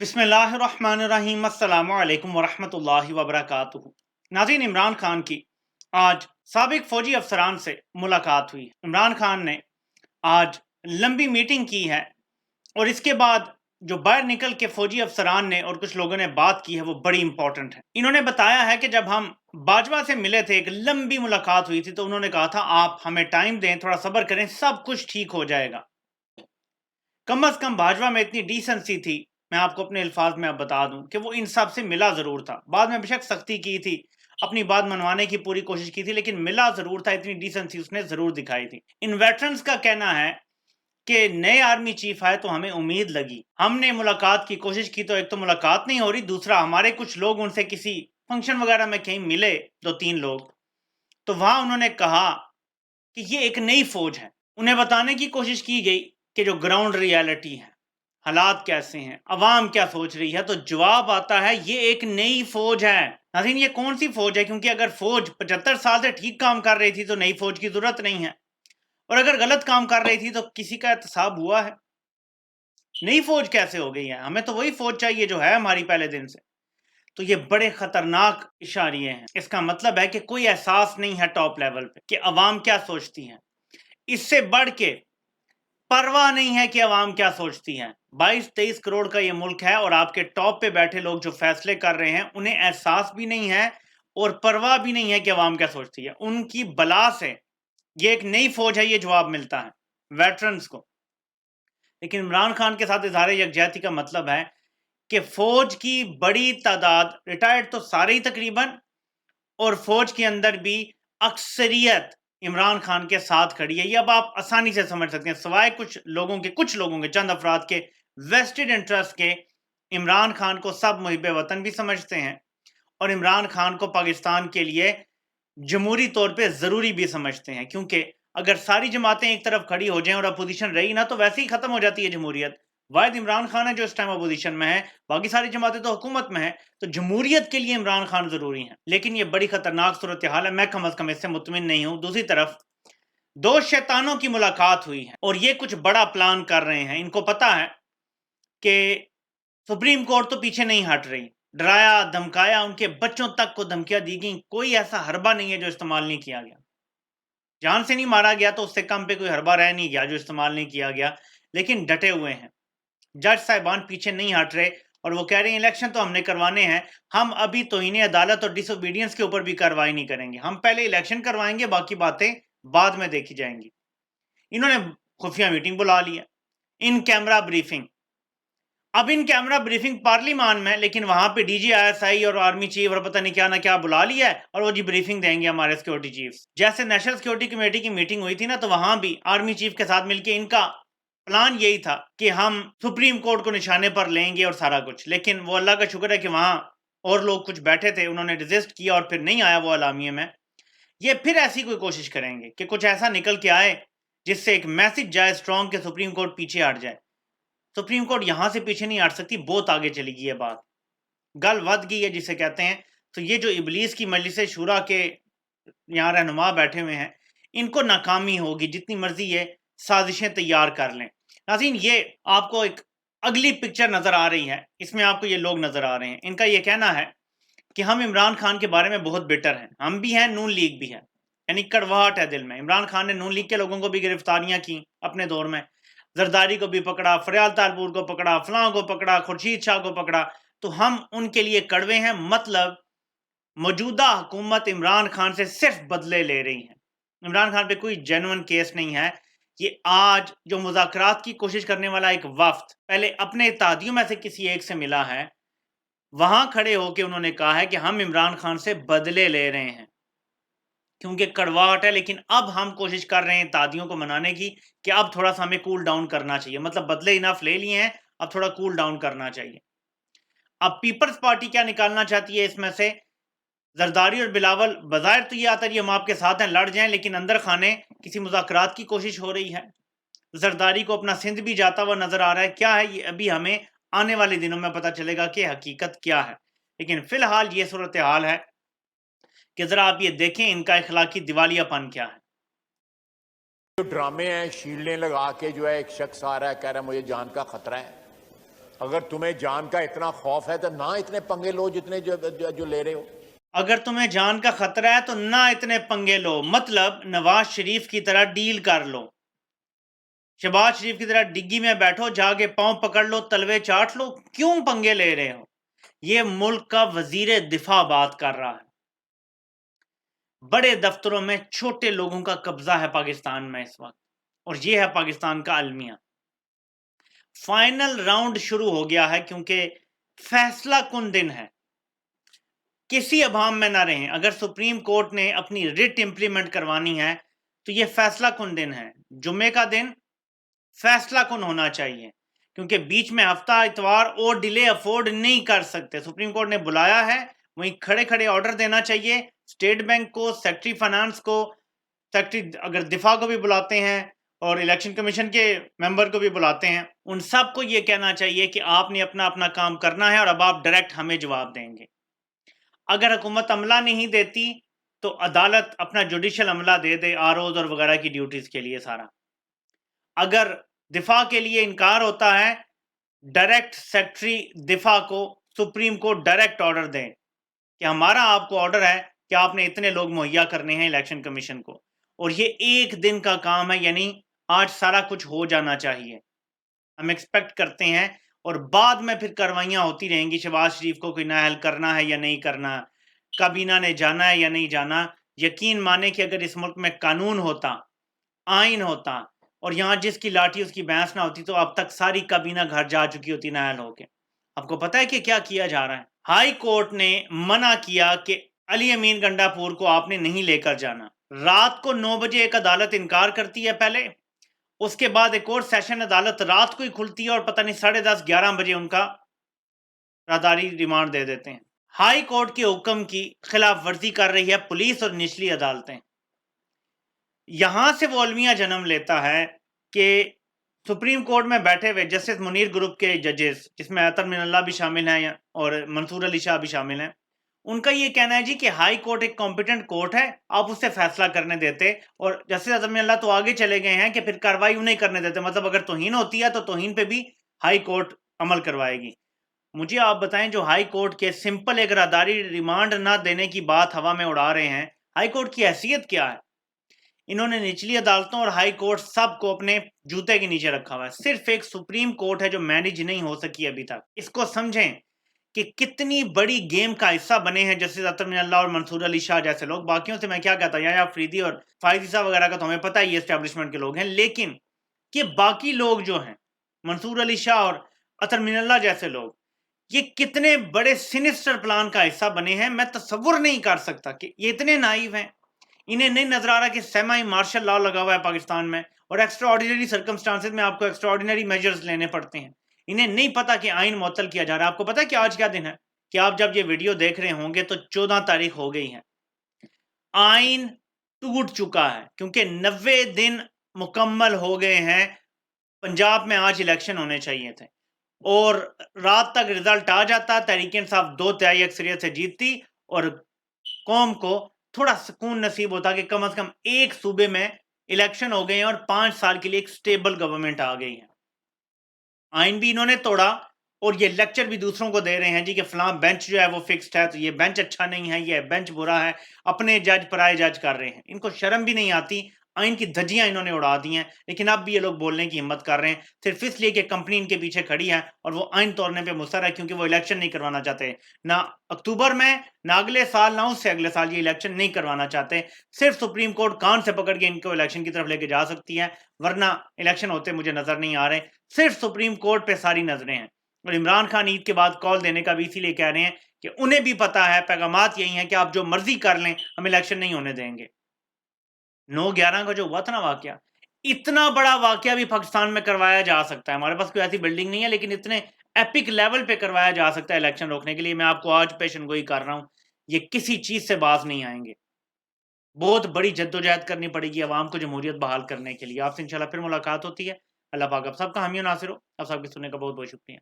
बिस्मिल्लाहिर्रहमानिर्रहीम अस्सलामु अलैकुम वरहमतुल्लाहि वबरकातुहू। नाज़रीन, इमरान खान की आज साबिक फौजी अफसरान से मुलाकात हुई। इमरान खान ने आज लंबी मीटिंग की है और इसके बाद जो बाहर निकल के फौजी अफसरान ने और कुछ लोगों ने बात की है वो बड़ी इंपॉर्टेंट है। इन्होंने बताया है कि जब हम बाजवा से मिले थे, एक लंबी मुलाकात हुई थी, तो उन्होंने कहा था आप हमें टाइम दें, थोड़ा सब्र करें, सब कुछ ठीक हो जाएगा। कम अज कम बाजवा में इतनी डिसेंसी थी, मैं आपको अपने अल्फाज में अब बता दूं कि वो इन सब से मिला जरूर था। बाद में बेशक सख्ती की थी, अपनी बात मनवाने की पूरी कोशिश की थी, लेकिन मिला जरूर था। इतनी डिसेंसी उसने जरूर दिखाई थी। इन वेटरन्स का कहना है कि नए आर्मी चीफ आए तो हमें उम्मीद लगी, हमने मुलाकात की कोशिश की तो एक तो मुलाकात नहीं हो रही, दूसरा हमारे कुछ लोग उनसे किसी फंक्शन वगैरह में कहीं मिले, 2-3 लोग, तो वहां उन्होंने कहा कि ये एक नई फौज है। उन्हें बताने की कोशिश की गई कि जो ग्राउंड रियलिटी है, हालात कैसे हैं, अवाम क्या सोच रही है, तो जवाब आता है ये एक नई फौज है। नाज़रीन, ये कौन सी फौज है? क्योंकि अगर फौज 75 साल से ठीक काम कर रही थी तो नई फौज की जरूरत नहीं है, और अगर गलत काम कर रही थी तो किसी का एहतसाब हुआ है। नई फौज कैसे हो गई है? हमें तो वही फौज चाहिए जो है हमारी पहले दिन से। तो ये बड़े खतरनाक इशारे हैं। इसका मतलब है कि कोई एहसास नहीं है टॉप लेवल पे कि अवाम क्या सोचती है। इससे बढ़ के परवाह नहीं है कि अवाम क्या सोचती है। 22-23 करोड़ का ये मुल्क है और आपके टॉप पे बैठे लोग जो फैसले कर रहे हैं उन्हें एहसास भी नहीं है और परवाह भी नहीं है कि अवाम क्या सोचती है। उनकी बला से ये एक नई फौज है, ये जवाब मिलता है वेटरन्स को। लेकिन इमरान खान के साथ इजहार यकजहती का मतलब है कि फौज की बड़ी तादाद, रिटायर्ड तो सारे ही तकरीबन, और फौज के अंदर भी अक्सरियत इमरान खान के साथ खड़ी है। ये अब आप आसानी से समझ सकते हैं, सिवाय कुछ लोगों के चंद अफराद के वेस्टेड इंटरेस्ट के, इमरान खान को सब मुहिब वतन भी समझते हैं और इमरान खान को पाकिस्तान के लिए जमहूरी तौर पे ज़रूरी भी समझते हैं। क्योंकि अगर सारी जमातें एक तरफ खड़ी हो जाएं और अपोजिशन रही ना, तो वैसे ही ख़त्म हो जाती है जमहूरियत। वाहिद इमरान खान है जो इस टाइम अपोजिशन में है, बाकी सारी जमातें तो हुकूमत में है। तो जमहूरियत के लिए इमरान खान ज़रूरी है। लेकिन ये बड़ी ख़तरनाक सूरत हाल है, मैं कम अज़ कम इससे मुतमिन नहीं हूँ। दूसरी तरफ दो शैतानों की मुलाकात हुई है और ये कुछ बड़ा प्लान कर रहे हैं। इनको पता है कि सुप्रीम कोर्ट तो पीछे नहीं हट रही। डराया धमकाया, उनके बच्चों तक को धमकियां दी गई। कोई ऐसा हरबा नहीं है जो इस्तेमाल नहीं किया गया। जान से नहीं मारा गया तो उससे कम पे कोई हरबा रह नहीं गया जो इस्तेमाल नहीं किया गया। लेकिन डटे हुए हैं, जज साहिबान पीछे नहीं हट रहे और वो कह रहे हैं इलेक्शन तो हमने करवाने हैं, हम अभी तौहीन अदालत और डिसोबीडियंस के ऊपर भी कार्रवाई नहीं करेंगे, हम पहले इलेक्शन करवाएंगे, बाकी बातें बाद में देखी जाएंगी। इन्होंने खुफिया मीटिंग बुला ली है, इन कैमरा ब्रीफिंग। अब इन कैमरा ब्रीफिंग पार्लियामान में, लेकिन वहां पे DGISI और आर्मी चीफ और पता नहीं क्या ना क्या बुला लिया है और वो जी ब्रीफिंग देंगे हमारे सिक्योरिटी चीफ। जैसे नेशनल सिक्योरिटी कमेटी की मीटिंग हुई थी ना, तो वहां भी आर्मी चीफ के साथ मिलकर इनका प्लान यही था कि हम सुप्रीम कोर्ट को निशाने पर लेंगे और सारा कुछ। लेकिन वो अल्लाह का शुक्र है कि वहां और लोग कुछ बैठे थे, उन्होंने रिजिस्ट किया और फिर नहीं आया वो अलामिया में। ये फिर ऐसी कोई कोशिश करेंगे कि कुछ ऐसा निकल के आए जिससे एक मैसेज जाए स्ट्रॉन्ग के सुप्रीम कोर्ट पीछे हट जाए। सुप्रीम कोर्ट यहां से पीछे नहीं हट सकती, बहुत आगे चली गई है बात, गल वध गई है जिसे कहते हैं। तो ये जो इबलीस की मजलिस शूरा के यहाँ रहनुमा बैठे हुए हैं, इनको नाकामी होगी जितनी मर्जी ये साजिशें तैयार कर लें। नाज़रीन, ये आपको एक अगली पिक्चर नजर आ रही है, इसमें आपको ये लोग नजर आ रहे हैं। इनका ये कहना है कि हम इमरान खान के बारे में बहुत बेटर हैं, हम भी हैं, नून लीग भी है, यानी कड़वाहट है दिल में। इमरान खान ने नून लीग के लोगों को भी गिरफ्तारियां की अपने दौर में, जरदारी को भी पकड़ा, फरियाल तालपुर को पकड़ा, फलां को पकड़ा, खुर्शीद शाह को पकड़ा। तो हम उनके लिए कड़वे हैं। मतलब मौजूदा हुकूमत इमरान खान से सिर्फ बदले ले रही है। इमरान खान पे कोई जेन्युइन केस नहीं है। ये आज जो मुज़ाकरात की कोशिश करने वाला एक वफ्द पहले अपने इत्तेहादियों में से किसी एक से मिला है, वहां खड़े होकर उन्होंने कहा है कि हम इमरान खान से बदले ले रहे हैं क्योंकि कड़वाहट है। लेकिन अब हम कोशिश कर रहे हैं तादियों को मनाने की कि अब थोड़ा सा हमें कूल डाउन करना चाहिए। मतलब बदले इनफ ले लिए हैं, अब थोड़ा कूल डाउन करना चाहिए। अब पीपल्स पार्टी क्या निकालना चाहती है इसमें से? जरदारी और बिलावल, बजायर तो ये आता है हम आपके साथ हैं, लड़ जाएं, लेकिन अंदर खाने किसी मुज़ाकरात की कोशिश हो रही है। जरदारी को अपना सिंध भी जाता हुआ नजर आ रहा है। क्या है ये अभी हमें आने वाले दिनों में पता चलेगा कि हकीकत क्या है। लेकिन फिलहाल ये सूरत हाल है कि जरा आप ये देखें इनका इखलाकी दिवालियापन क्या है। जो ड्रामे हैं, शील्डें लगा के जो है एक शख्स आ रहा है, कह रहा है मुझे जान का खतरा है। अगर तुम्हें जान का इतना खौफ है तो ना इतने पंगे लो जितने जो ले रहे हो। अगर तुम्हें जान का खतरा है तो ना इतने पंगे लो, मतलब नवाज शरीफ की तरह डील कर लो, शहबाज शरीफ की तरह डिग्गी में बैठो, जाके पांव पकड़ लो, तलवे चाट लो, क्यों पंगे ले रहे हो? ये मुल्क का वजीर दिफा बात कर रहा है। बड़े दफ्तरों में छोटे लोगों का कब्जा है पाकिस्तान में इस वक्त, और ये है पाकिस्तान का अलमिया। फाइनल राउंड शुरू हो गया है क्योंकि फैसला कुन दिन है, किसी अभाम में ना रहें। अगर सुप्रीम कोर्ट ने अपनी रिट इंप्लीमेंट करवानी है तो यह फैसला कुन दिन है, जुम्मे का दिन फैसला कुन होना चाहिए, क्योंकि बीच में हफ्ता इतवार और डिले अफोर्ड नहीं कर सकते। सुप्रीम कोर्ट ने बुलाया है, वहीं खड़े खड़े ऑर्डर देना चाहिए स्टेट बैंक को, सेक्रेटरी फाइनेंस को, सेक्रेटरी अगर दिफा को भी बुलाते हैं और इलेक्शन कमीशन के मेंबर को भी बुलाते हैं, उन सबको यह कहना चाहिए कि आपने अपना अपना काम करना है और अब आप डायरेक्ट हमें जवाब देंगे। अगर हुकूमत अमला नहीं देती तो अदालत अपना जुडिशल अमला दे दे आरओज और वगैरह की ड्यूटीज के लिए सारा। अगर दिफा के लिए इनकार होता है, डायरेक्ट सेक्रेटरी दिफा को सुप्रीम कोर्ट डायरेक्ट ऑर्डर दें कि हमारा आपको ऑर्डर है कि आपने इतने लोग मुहैया करने हैं इलेक्शन कमीशन को, और ये एक दिन का काम है, यानी आज सारा कुछ हो जाना चाहिए, हम एक्सपेक्ट करते हैं। और बाद में फिर कार्रवाइयां होती रहेंगी, शहबाज शरीफ को कोई नाअहल करना है या नहीं करना, काबीना ने जाना है या नहीं जाना। यकीन माने कि अगर इस मुल्क में कानून होता, आइन होता, और यहां जिसकी लाठी उसकी भैंस ना होती, तो अब तक सारी काबीना घर जा चुकी होती नाअहल होके। आपको पता है कि क्या किया जा रहा है? हाई कोर्ट ने मना किया कि अली अमीन गंडापुर को आपने नहीं लेकर जाना। रात को 9 बजे एक अदालत इनकार करती है पहले, उसके बाद एक और सेशन अदालत रात को ही खुलती है और पता नहीं 10:30-11 बजे उनका राहदारी रिमांड दे देते हैं। हाई कोर्ट के हुक्म की खिलाफ वर्जी कर रही है पुलिस और निचली अदालतें। यहां से वो अलमिया जन्म लेता है कि सुप्रीम कोर्ट में बैठे हुए जस्टिस मुनीर ग्रुप के जजेस, जिसमें अतर मिनल्ला भी शामिल हैं और मंसूर अली शाह भी शामिल हैं, उनका ये कहना है जी कि हाई कोर्ट एक कॉम्पिटेंट कोर्ट है, आप उससे फैसला करने देते, और जस्टिस अतर मिनल्ला तो आगे चले गए हैं कि फिर कार्रवाई उन्हें करने देते, मतलब अगर तौहीन होती है तो तौहीन पे भी हाई कोर्ट अमल करवाएगी। मुझे आप बताएं, जो हाई कोर्ट के सिंपल एक राहदारी रिमांड ना देने की बात हवा में उड़ा रहे हैं, हाई कोर्ट की हैसियत क्या है? इन्होंने निचली अदालतों और हाई कोर्ट सबको अपने जूते के नीचे रखा हुआ है। सिर्फ एक सुप्रीम कोर्ट है जो मैनेज नहीं हो सकी अभी तक। इसको समझें कि कितनी बड़ी गेम का हिस्सा बने हैं जस्टिस अतर मिनल्ला और मंसूर अली शाह जैसे लोग। बाकियों से मैं क्या कहता हूँ, या अफरीदी और फायदी साहब वगैरह का तो हमें पता ही है एस्टेब्लिशमेंट के लोग हैं, लेकिन कि बाकी लोग जो हैं, मंसूर अली शाह और अतर मिनल्ला जैसे लोग, ये कितने बड़े सिनिस्टर प्लान का हिस्सा बने हैं, मैं तसव्वुर नहीं कर सकता कि ये इतने नाइव हैं। इन्हें नहीं नजर आ रहा कि सेमी मार्शल लॉ लगा हुआ है पाकिस्तान में, और एक्स्ट्रा ऑर्डिनरी सर्कमस्टांसेस में आपको एक्स्ट्रा ऑर्डिनरी मेजर्स लेने पड़ते हैं। इन्हें नहीं पता कि आइन मुअत्तल किया जा रहा है। आपको पता है कि आज क्या दिन है? कि आप जब ये वीडियो देख रहे होंगे तो 14 तारीख हो गई है। आइन टूट चुका है क्योंकि 90 दिन मुकम्मल हो गए हैं। पंजाब में आज इलेक्शन होने चाहिए थे और रात तक रिजल्ट आ जाता, तहरीक इंसाफ 2/3 अक्सरियत से जीतती और कौम को थोड़ा सुकून नसीब होता कि कम से कम एक सूबे में इलेक्शन हो गए हैं और 5 साल के लिए एक स्टेबल गवर्नमेंट आ गई है। आइन भी इन्होंने तोड़ा और ये लेक्चर भी दूसरों को दे रहे हैं जी कि फलां बेंच जो है वो फिक्स्ड है, तो ये बेंच अच्छा नहीं है, ये बेंच बुरा है, अपने जज पराए जज कर रहे हैं। इनको शर्म भी नहीं आती, आइन की धज्जियां इन्होंने उड़ा दी हैं, लेकिन अब भी ये लोग बोलने की हिम्मत कर रहे हैं सिर्फ इसलिए कि कंपनी इनके पीछे खड़ी है और वो आइन तोड़ने पे मुसर है, क्योंकि वो इलेक्शन नहीं करवाना चाहते, ना अक्टूबर में, ना अगले साल, ना उससे अगले साल ये इलेक्शन नहीं करवाना चाहते। सिर्फ सुप्रीम कोर्ट कान से पकड़ के इनको इलेक्शन की तरफ लेके जा सकती है, वरना इलेक्शन होते मुझे नजर नहीं आ रहे। सिर्फ सुप्रीम कोर्ट पे सारी नजरें हैं। और इमरान खान ईद के बाद कॉल देने का भी इसीलिए कह रहे हैं कि उन्हें भी पता है, पैगामात यही है कि आप जो मर्जी कर लें, हम इलेक्शन नहीं होने देंगे। 9/11 का जो हुआ था ना वाकया, इतना बड़ा वाकया भी पाकिस्तान में करवाया जा सकता है। हमारे पास कोई ऐसी बिल्डिंग नहीं है, लेकिन इतने एपिक लेवल पे करवाया जा सकता है इलेक्शन रोकने के लिए। मैं आपको आज पेशन गोई कर रहा हूं, ये किसी चीज से बाज नहीं आएंगे। बहुत बड़ी जद्दोजहद करनी पड़ेगी आवाम को जमहूरियत बहाल करने के लिए। आपसे इंशाल्लाह फिर मुलाकात होती है। अल्लाह पाक आप सबका हामी और नासिर हो। आप सबके सुनने का बहुत बहुत शुक्रिया।